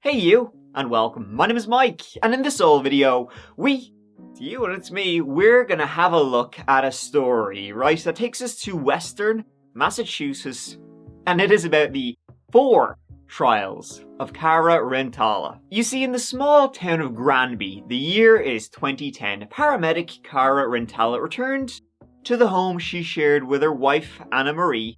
Hey you, and welcome. My name is Mike, and in this old video, it's me, we're gonna have a look at a story, right, that takes us to Western Massachusetts, and it is about the 4 trials of Cara Rintala. You see, in the small town of Granby, the year is 2010, paramedic Cara Rintala returned to the home she shared with her wife, Annamarie,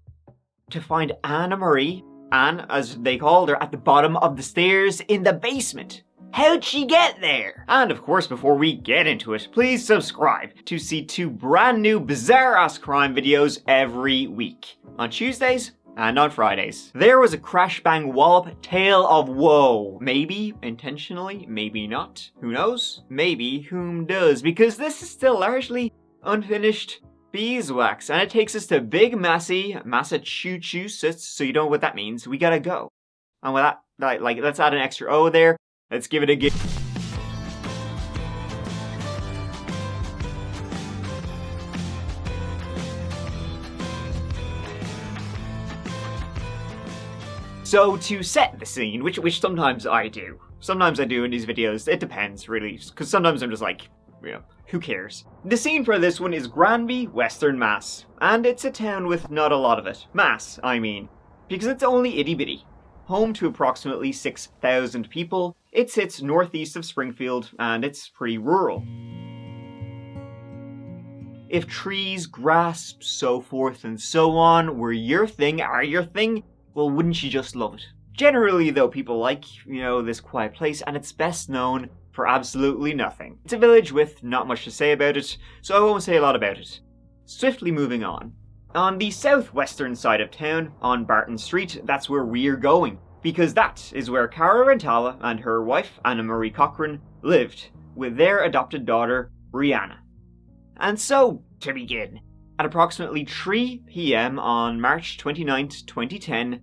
to find Annamarie, Anne, as they called her, at the bottom of the stairs in the basement. How'd she get there? And of course, before we get into it, please subscribe to see 2 brand new bizarre-ass crime videos every week. On Tuesdays and on Fridays. There was a crash bang wallop tale of woe. Maybe intentionally, maybe not. Who knows? Maybe whom does? Because this is still largely unfinished beeswax, and it takes us to big messy Massachusetts, so you know what that means. We gotta go. And with that, let's add an extra O there. Let's give it a give. So to set the scene, which sometimes I do. Sometimes I do in these videos. It depends, really, because sometimes I'm just like, who cares? The scene for this one is Granby, Western Mass, and it's a town with not a lot of it. Mass, I mean, because it's only itty-bitty. Home to approximately 6,000 people, it sits northeast of Springfield, and it's pretty rural. If trees, grass, so forth and so on were your thing, well, wouldn't you just love it? Generally, though, people like, this quiet place, and it's best known for absolutely nothing. It's a village with not much to say about it, so I won't say a lot about it. Swiftly moving on. On the southwestern side of town, on Barton Street, that's where we're going, because that is where Cara Rintala and her wife, Annamarie Cochran, lived, with their adopted daughter, Brianna. And so, to begin, at approximately 3 p.m. on March 29th, 2010,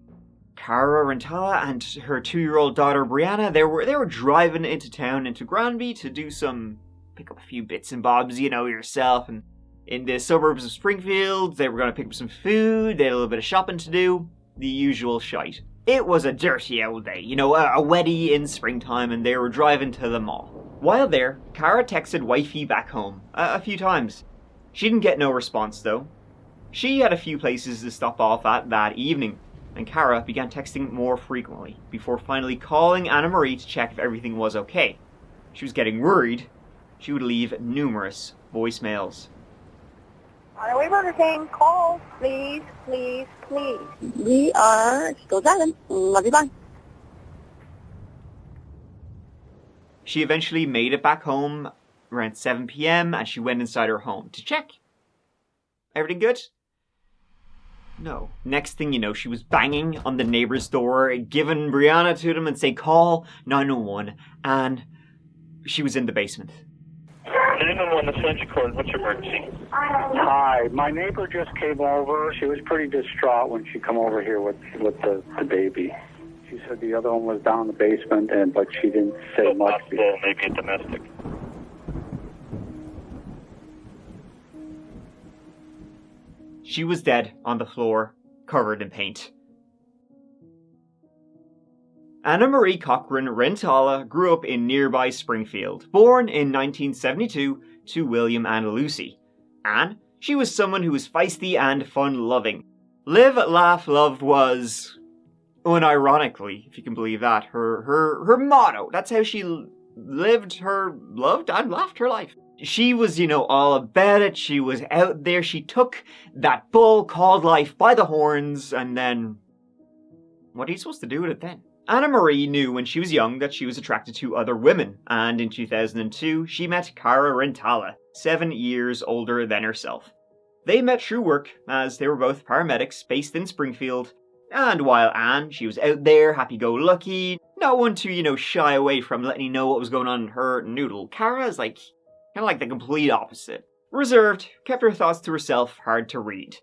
Cara Rintala and her 2-year-old daughter Brianna, they were driving into town, into Granby, to pick up a few bits and bobs, yourself, and in the suburbs of Springfield, they were going to pick up some food, they had a little bit of shopping to do, the usual shite. It was a dirty old day, a wetty in springtime, and they were driving to the mall. While there, Cara texted wifey back home, a few times. She didn't get no response, though. She had a few places to stop off at that evening, and Cara began texting more frequently, before finally calling Annamarie to check if everything was okay. She was getting worried. She would leave numerous voicemails. Are we Burger King? Call, please, please, please. We are still driving. Love you, bye. She eventually made it back home around 7 p.m. and she went inside her home to check. Everything good? No. Next thing you know, she was banging on the neighbor's door, giving Brianna to them and saying, call 911, and she was in the basement. 911, the Central Court, what's your emergency? Hi, my neighbor just came over. She was pretty distraught when she come over here with the baby. She said the other one was down in the basement, but she didn't say much. Possible, maybe a domestic. She was dead on the floor, covered in paint. Annamarie Cochran Rintala grew up in nearby Springfield, born in 1972 to William and Lucy. Anne, she was someone who was feisty and fun-loving. Live, laugh, love was, unironically, if you can believe that, her motto. That's how she loved and laughed her life. She was, all about it. She was out there. She took that bull called life by the horns, and then what are you supposed to do with it then? Annamarie knew when she was young that she was attracted to other women, and in 2002, she met Cara Rintala, 7 years older than herself. They met through work, as they were both paramedics based in Springfield, and while Anne, she was out there, happy-go-lucky, no one to, shy away from letting you know what was going on in her noodle. Cara's kind of like the complete opposite. Reserved, kept her thoughts to herself, hard to read.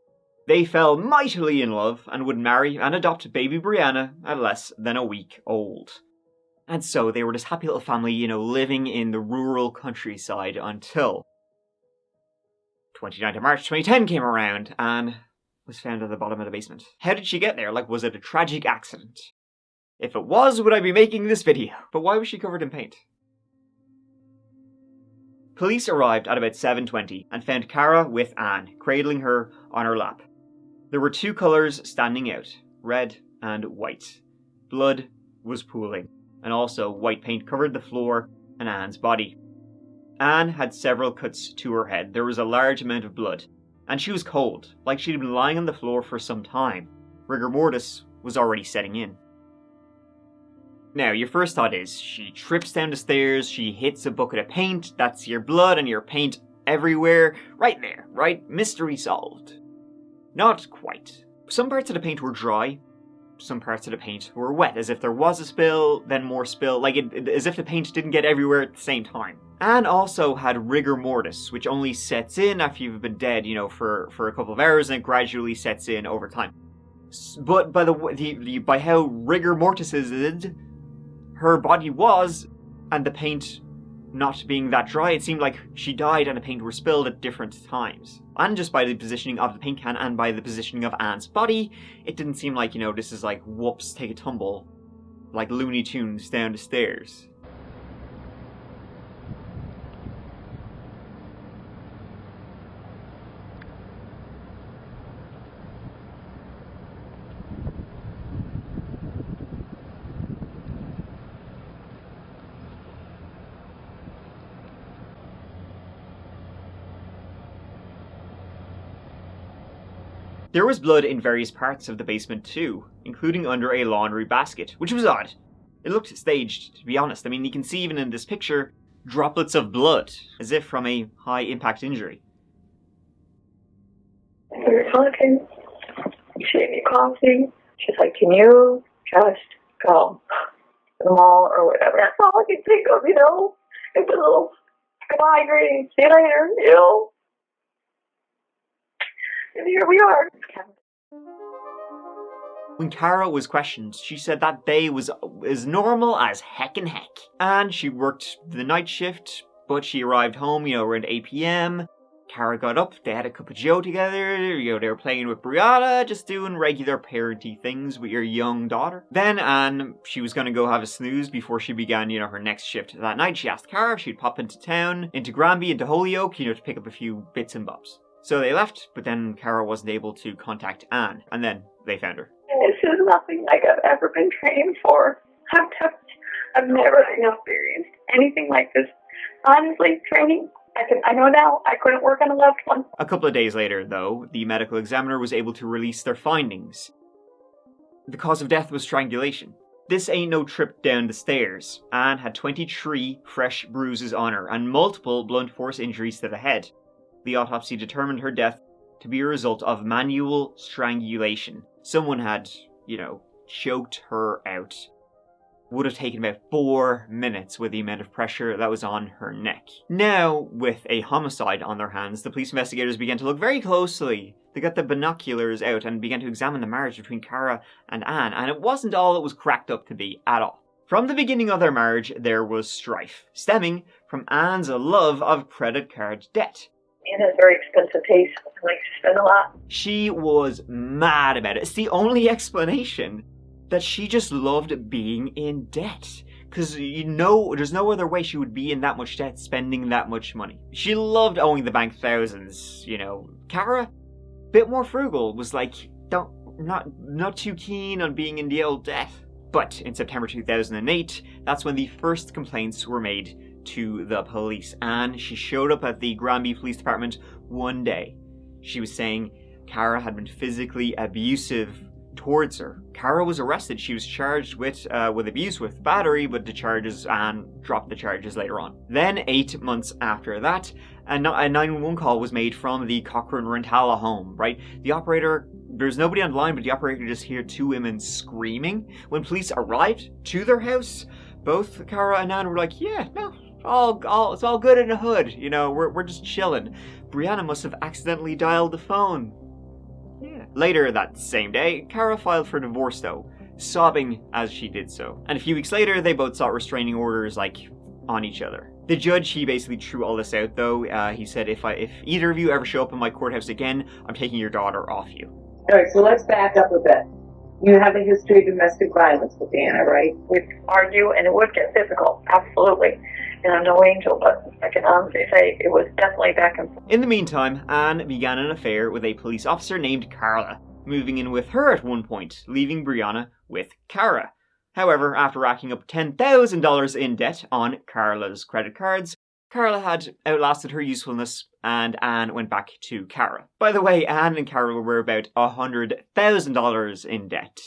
They fell mightily in love and would marry and adopt baby Brianna at less than a week old. And so they were this happy little family, living in the rural countryside until 29th of March 2010 came around and was found at the bottom of the basement. How did she get there? Was it a tragic accident? If it was, would I be making this video? But why was she covered in paint? Police arrived at about 7:20 and found Cara with Anne, cradling her on her lap. There were two colours standing out, red and white. Blood was pooling, and also white paint covered the floor and Anne's body. Anne had several cuts to her head. There was a large amount of blood, and she was cold, like she'd been lying on the floor for some time. Rigor mortis was already setting in. Now, your first thought is, she trips down the stairs, she hits a bucket of paint, that's your blood and your paint everywhere, right there, right? Mystery solved. Not quite. Some parts of the paint were dry, some parts of the paint were wet, as if there was a spill, then more spill, as if the paint didn't get everywhere at the same time. Anne also had rigor mortis, which only sets in after you've been dead, for a couple of hours, and it gradually sets in over time. But by how rigor mortis is, her body was, and the paint not being that dry, it seemed like she died and the paint were spilled at different times. And just by the positioning of the paint can and by the positioning of Anne's body, it didn't seem like, this is like, whoops, take a tumble, like Looney Tunes down the stairs. There was blood in various parts of the basement too, including under a laundry basket, which was odd. It looked staged, to be honest. I mean, you can see even in this picture, droplets of blood, as if from a high-impact injury. We were talking, she gave me coffee. She's like, can you just go to the mall or whatever? That's all I can think of, It's a little migraine. See you later, And here we are. When Cara was questioned, she said that day was as normal as heck and heck. And she worked the night shift, but she arrived home, around 8 p.m. Cara got up, they had a cup of joe together, they were playing with Brianna, just doing regular parenty things with your young daughter. Then Anne, she was gonna go have a snooze before she began, her next shift that night. She asked Cara if she'd pop into town, into Granby, into Holyoke, to pick up a few bits and bobs. So they left, but then Cara wasn't able to contact Anne, and then they found her. This is nothing like I've ever been trained for. I've never experienced anything like this. Honestly, training, I know now I couldn't work on a loved one. A couple of days later, though, the medical examiner was able to release their findings. The cause of death was strangulation. This ain't no trip down the stairs. Anne had 23 fresh bruises on her, and multiple blunt force injuries to the head. The autopsy determined her death to be a result of manual strangulation. Someone had, choked her out. Would have taken about 4 minutes with the amount of pressure that was on her neck. Now, with a homicide on their hands, the police investigators began to look very closely. They got the binoculars out and began to examine the marriage between Cara and Anne, and it wasn't all it was cracked up to be at all. From the beginning of their marriage, there was strife, stemming from Anne's love of credit card debt. It has very expensive taste. I like to spend a lot. She was mad about it. It's the only explanation that she just loved being in debt. Because, there's no other way she would be in that much debt, spending that much money. She loved owing the bank thousands, Cara, bit more frugal, was like, not too keen on being in the old debt. But in September 2008, that's when the first complaints were made to the police, and she showed up at the Granby Police Department one day. She was saying Cara had been physically abusive towards her. Cara was arrested. She was charged with abuse, with battery, but Anne dropped the charges later on. Then 8 months after that, a 911 call was made from the Cochran Rintala home, right? The operator, there's nobody on the line, but the operator could just hear two women screaming. When police arrived to their house, both Cara and Anne were like, yeah, no, it's all good in the hood, we're just chilling. Brianna must have accidentally dialed the phone. Yeah. Later that same day, Cara filed for divorce though, sobbing as she did so. And a few weeks later, they both sought restraining orders, on each other. The judge, he basically threw all this out though. He said, if either of you ever show up in my courthouse again, I'm taking your daughter off you. Alright, so let's back up a bit. You have a history of domestic violence with Anna, right? We'd argue and it would get physical, absolutely. And I'm no angel, but I can honestly say it was definitely back and forth. In the meantime, Anne began an affair with a police officer named Carla, moving in with her at one point, leaving Brianna with Cara. However, after racking up $10,000 in debt on Carla's credit cards, Carla had outlasted her usefulness and Anne went back to Cara. By the way, Anne and Carla were about $100,000 in debt.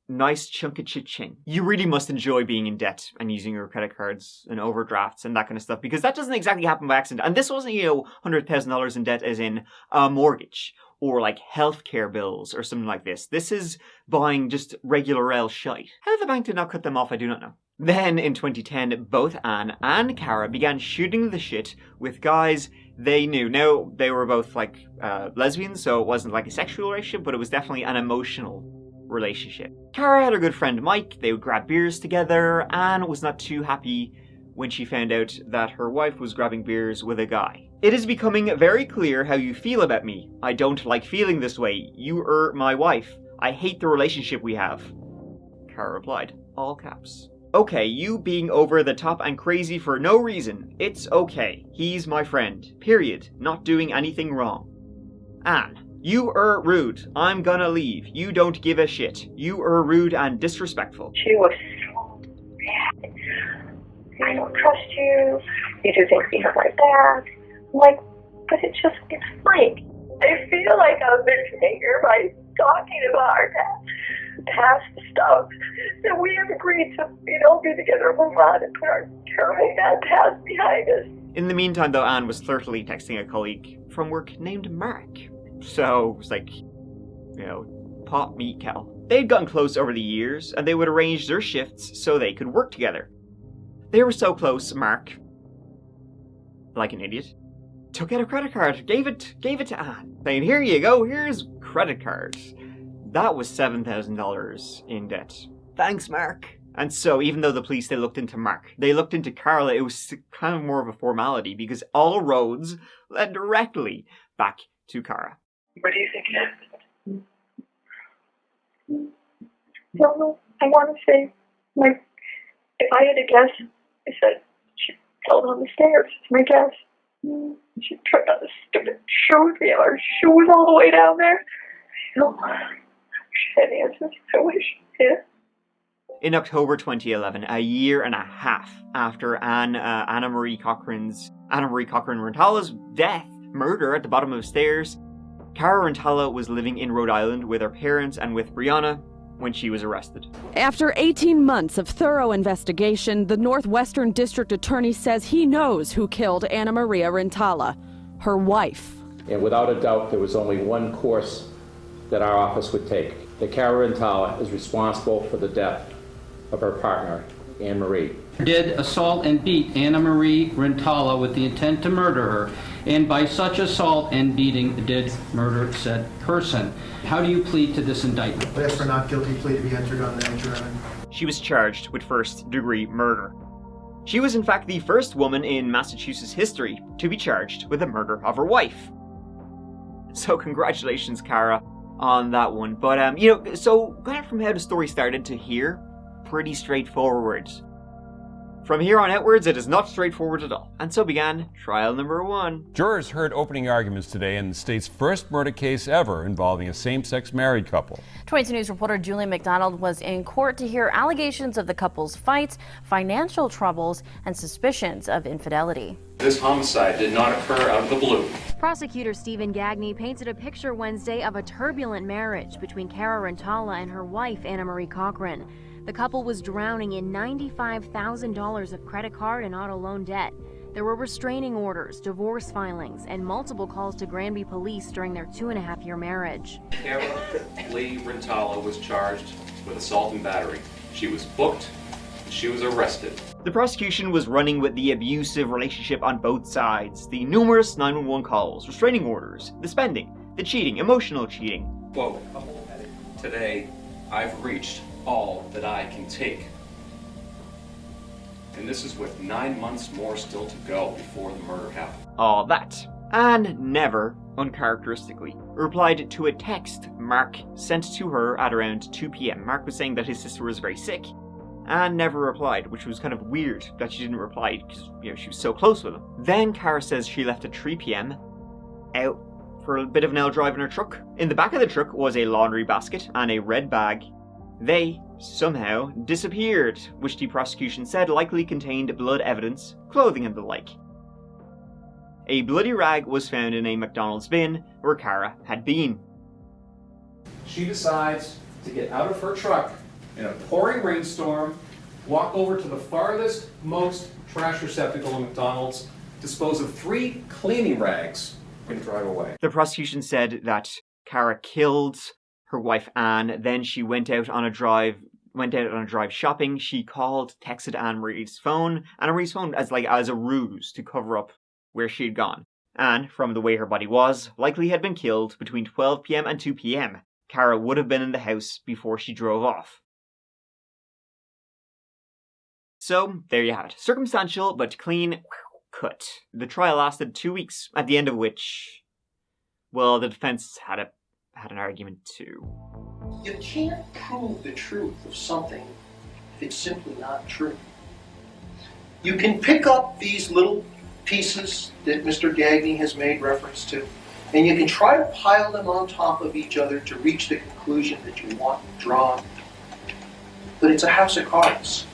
Nice chunk of cha-ching. You really must enjoy being in debt and using your credit cards and overdrafts and that kind of stuff, because that doesn't exactly happen by accident. And this wasn't, $100,000 in debt as in a mortgage or like healthcare bills or something like this. This is buying just regular L shite. How the bank did not cut them off, I do not know. Then in 2010, both Anne and Cara began shooting the shit with guys they knew. Now, they were both like lesbians, so it wasn't like a sexual relationship, but it was definitely an emotional relationship. Cara had her good friend Mike. They would grab beers together. Anne was not too happy when she found out that her wife was grabbing beers with a guy. It is becoming very clear how you feel about me. I don't like feeling this way. You are my wife. I hate the relationship we have. Cara replied, all caps. Okay, you being over the top and crazy for no reason. It's okay. He's my friend. Period. Not doing anything wrong. Anne, you are rude. I'm gonna leave. You don't give a shit. You are rude and disrespectful. She was so mad. I don't trust you. You do things behind my back. I'm like, but it's Mike. I feel like I've been triggered by talking about our past stuff that we have agreed to, be together and move on and put our terrible bad past behind us. In the meantime, though, Anne was thirstily texting a colleague from work named Mark. So it was like, pot meat kettle. They'd gotten close over the years, and they would arrange their shifts so they could work together. They were so close, Mark, like an idiot, took out a credit card, gave it to Anne, saying, here you go, here's credit card. That was $7,000 in debt. Thanks, Mark. And so, even though the police, they looked into Mark, they looked into Carla, it was kind of more of a formality because all roads led directly back to Cara. What do you think happened? I don't know. I want to say, if I had to guess, I said she fell down the stairs. It's my guess. She tripped on the stupid shoes. We have our shoes all the way down there. She had answers. I wish. Yeah. In October 2011, a year and a half after Annamarie Cochran Rintala's murder at the bottom of the stairs, Cara Rintala was living in Rhode Island with her parents and with Brianna when she was arrested. After 18 months of thorough investigation, the Northwestern District Attorney says he knows who killed Annamarie Rintala, her wife. And without a doubt, there was only one course that our office would take. That Cara Rintala is responsible for the death of her partner, Annamarie. Did assault and beat Annamarie Rintala with the intent to murder her, and by such assault and beating did murder said person. How do you plead to this indictment? I ask for not guilty plea to be entered on that, Your Honor. She was charged with first-degree murder. She was in fact the first woman in Massachusetts history to be charged with the murder of her wife. So congratulations, Cara, on that one. But, so kind of from how the story started to here, pretty straightforward. From here on outwards, it is not straightforward at all. And so began trial number 1. Jurors heard opening arguments today in the state's first murder case ever involving a same-sex married couple. 22 News reporter Julie McDonald was in court to hear allegations of the couple's fights, financial troubles, and suspicions of infidelity. This homicide did not occur out of the blue. Prosecutor Stephen Gagne painted a picture Wednesday of a turbulent marriage between Cara Rintala and her wife, Annamarie Cochran. The couple was drowning in $95,000 of credit card and auto loan debt. There were restraining orders, divorce filings, and multiple calls to Granby police during their 2.5-year marriage. Cara Lee Rintala was charged with assault and battery. She was booked, and she was arrested. The prosecution was running with the abusive relationship on both sides, the numerous 911 calls, restraining orders, the spending, the cheating, emotional cheating. Quote, today I've reached all that I can take. And this is with 9 months more still to go before the murder happened. All that. And never uncharacteristically, replied to a text Mark sent to her at around 2 p.m. Mark was saying that his sister was very sick, and never replied, which was kind of weird that she didn't reply because, she was so close with him. Then Cara says she left at 3 p.m. out for a bit of an L drive in her truck. In the back of the truck was a laundry basket and a red bag. They somehow disappeared, which the prosecution said likely contained blood evidence, clothing and the like. A bloody rag was found in a McDonald's bin where Cara had been. She decides to get out of her truck in a pouring rainstorm, walk over to the farthest most trash receptacle in McDonald's, dispose of 3 cleaning rags, and drive away. The prosecution said that Cara killed her wife Anne, then she went out on a drive shopping. She texted Annamarie's phone as a ruse to cover up where she had gone. Anne, from the way her body was, likely had been killed between 12 p.m. and 2 p.m. Cara would have been in the house before she drove off. So, there you have it. Circumstantial, but clean cut. The trial lasted 2 weeks, at the end of which, well, the defense had an argument too. You can't prove the truth of something if it's simply not true. You can pick up these little pieces that Mr. Gagne has made reference to, and you can try to pile them on top of each other to reach the conclusion that you want drawn. But it's a house of cards.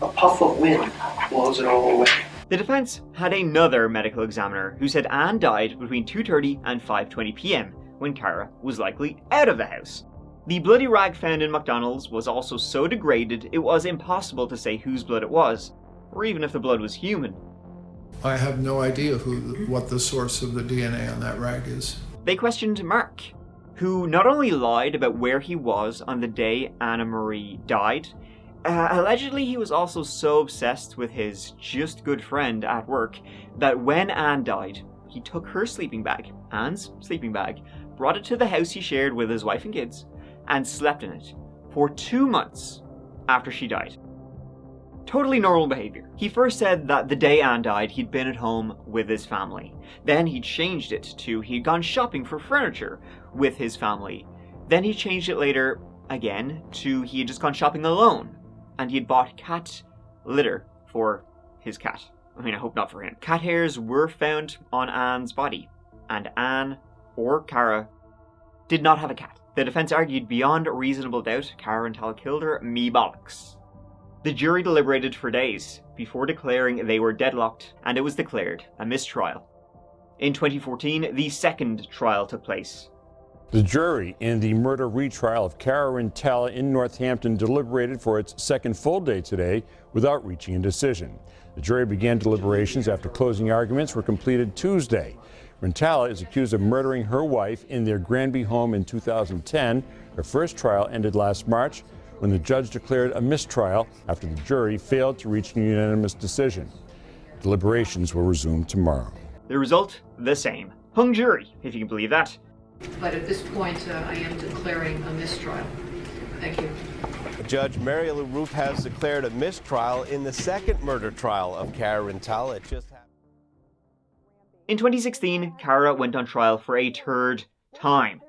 A puff of wind blows it all away. The defense had another medical examiner who said Anne died between 2:30 and 5:20 p.m. when Cara was likely out of the house. The bloody rag found in McDonald's was also so degraded it was impossible to say whose blood it was, or even if the blood was human. I have no idea what the source of the DNA on that rag is. They questioned Mark, who not only lied about where he was on the day Annamarie died, allegedly he was also so obsessed with his just good friend at work that when Anne died, he took her sleeping bag, Anne's sleeping bag, brought it to the house he shared with his wife and kids, and slept in it for 2 months after she died. Totally normal behavior. He first said that the day Anne died, he'd been at home with his family. Then he changed it to he'd gone shopping for furniture with his family. Then he changed it later again to he had just gone shopping alone. And he had bought cat litter for his cat. I hope not for him. Cat hairs were found on Anne's body, and Anne, or Cara, did not have a cat. The defense argued beyond reasonable doubt Cara Rintala killed her, me bollocks. The jury deliberated for days before declaring they were deadlocked, and it was declared a mistrial. In 2014, the second trial took place. The jury in the murder retrial of Cara Rintala in Northampton deliberated for its second full day today without reaching a decision. The jury began deliberations after closing arguments were completed Tuesday. Rintala is accused of murdering her wife in their Granby home in 2010. Her first trial ended last March when the judge declared a mistrial after the jury failed to reach a unanimous decision. Deliberations will resume tomorrow. The result, the same. Hung jury, if you can believe that. But at this point, I am declaring a mistrial. Thank you. Judge Mary Lou Roof has declared a mistrial in the second murder trial of Cara Rintala. It just happened. In 2016, Cara went on trial for a third time.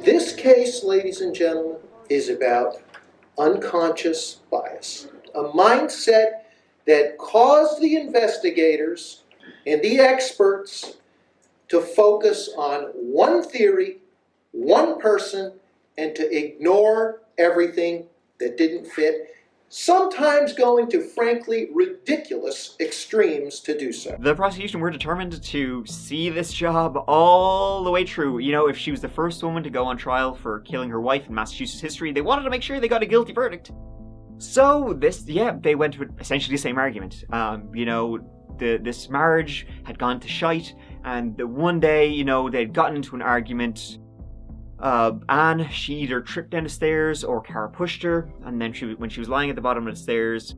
This case, ladies and gentlemen, is about unconscious bias. A mindset that caused the investigators and the experts to focus on one theory, one person, and to ignore everything that didn't fit, sometimes going to frankly ridiculous extremes to do so. The prosecution were determined to see this job all the way through. If she was the first woman to go on trial for killing her wife in Massachusetts history, they wanted to make sure they got a guilty verdict. So they went with essentially the same argument. This marriage had gone to shite, and the one day, they'd gotten into an argument. Anne, she either tripped down the stairs or Cara pushed her, and then when she was lying at the bottom of the stairs,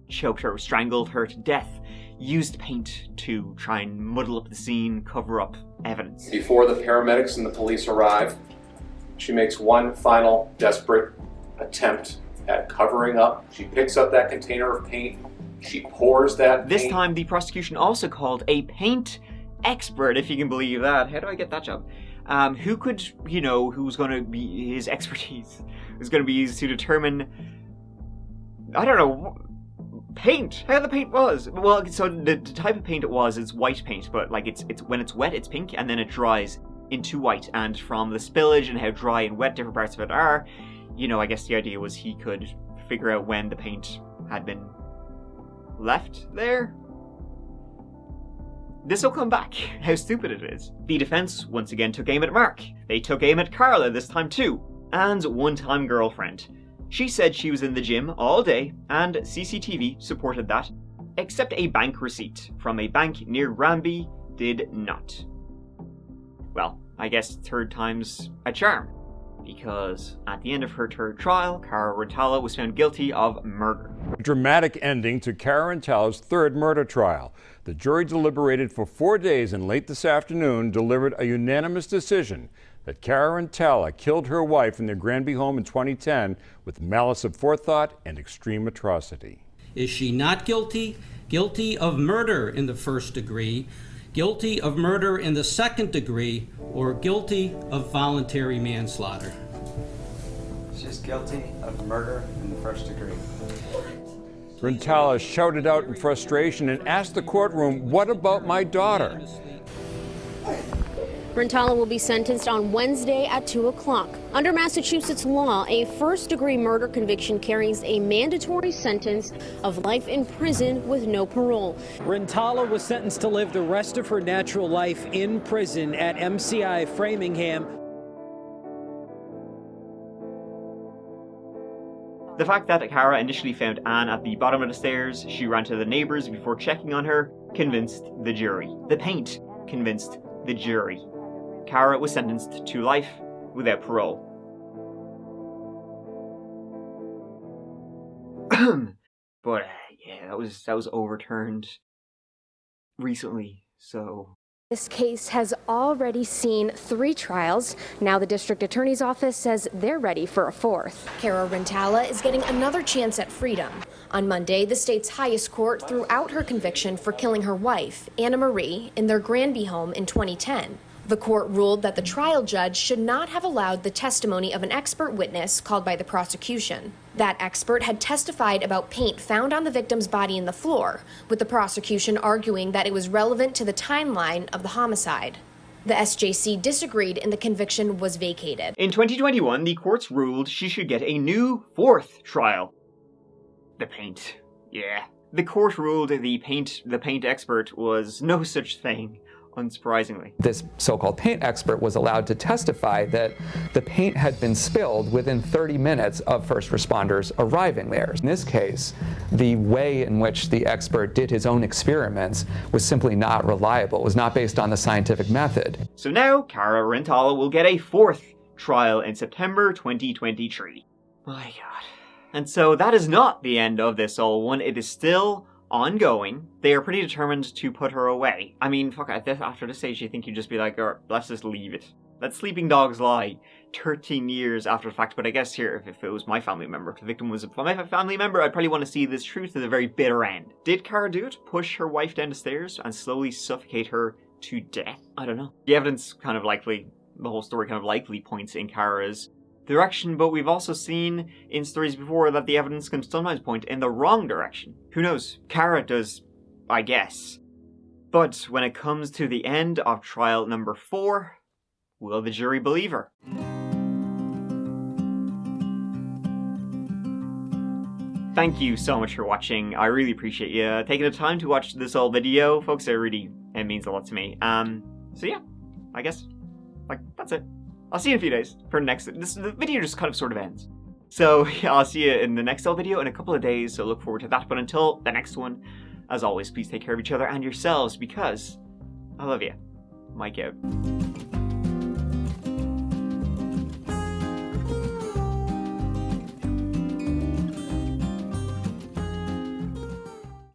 choked her, strangled her to death, used paint to try and muddle up the scene, cover up evidence. Before the paramedics and the police arrive, she makes one final desperate attempt at covering up. She picks up that container of paint. She pours that paint. This time, the prosecution also called a paint expert, if you can believe that. How do I get that job? Who could, who's going to be his expertise? Is going to be used to determine, I don't know, paint. How the paint was. Well, so the type of paint it was is white paint, but like it's when it's wet, it's pink, and then it dries into white. And from the spillage and how dry and wet different parts of it are, I guess the idea was he could figure out when the paint had been left there. This will come back. How stupid it is. The defense once again took aim at Mark. They took aim at Carla this time too. Anne's one-time girlfriend. She said she was in the gym all day, and CCTV supported that, except a bank receipt from a bank near Granby did not. Well, I guess third time's a charm, because at the end of her third trial, Cara Rintala was found guilty of murder. A dramatic ending to Cara Rintala's third murder trial. The jury deliberated for 4 days and late this afternoon delivered a unanimous decision that Cara Rintala killed her wife in their Granby home in 2010 with malice of forethought and extreme atrocity. Is she not guilty? Guilty of murder in the first degree, guilty of murder in the second degree, or guilty of voluntary manslaughter? She's guilty of murder in the first degree. Rintala shouted out in frustration and asked the courtroom, "What about my daughter?" Rintala will be sentenced on Wednesday at 2 o'clock. Under Massachusetts law, a first-degree murder conviction carries a mandatory sentence of life in prison with no parole. Rintala was sentenced to live the rest of her natural life in prison at MCI Framingham. The fact that Cara initially found Anne at the bottom of the stairs, she ran to the neighbours before checking on her, convinced the jury. The paint convinced the jury. Cara was sentenced to life without parole. But yeah, that was overturned recently, so. This case has already seen 3 trials. Now the district attorney's office says they're ready for a 4th. Cara Rintala is getting another chance at freedom. On Monday, the state's highest court threw out her conviction for killing her wife, Annamarie, in their Granby home in 2010. The court ruled that the trial judge should not have allowed the testimony of an expert witness called by the prosecution. That expert had testified about paint found on the victim's body in the floor, with the prosecution arguing that it was relevant to the timeline of the homicide. The SJC disagreed and the conviction was vacated. In 2021, the courts ruled she should get a new 4th trial. The paint. Yeah. The court ruled the paint expert was no such thing. Unsurprisingly. This so-called paint expert was allowed to testify that the paint had been spilled within 30 minutes of first responders arriving there. In this case, the way in which the expert did his own experiments was simply not reliable. It was not based on the scientific method. So now, Cara Rintala will get a 4th trial in September 2023. My God. And so that is not the end of this old one. It is still ongoing. They are pretty determined to put her away. I mean, fuck, after this stage, you think you'd just be like, oh, let's just leave it. Let sleeping dogs lie. 13 years after the fact, but I guess here, if it was my family member, if the victim was my family member, I'd probably want to see this truth to the very bitter end. Did Cara do it? Push her wife down the stairs and slowly suffocate her to death? I don't know. The evidence the whole story kind of likely points in Cara's direction, but we've also seen in stories before that the evidence can sometimes point in the wrong direction. Who knows? Cara does, I guess. But when it comes to the end of trial number 4, will the jury believe her? Thank you so much for watching. I really appreciate you taking the time to watch this whole video, folks. It means a lot to me. So yeah, I guess, that's it. I'll see you in a few days for the video just kind of sort of ends. So yeah, I'll see you in the next video in a couple of days, so look forward to that. But until the next one, as always, please take care of each other and yourselves, because I love you. Mike out.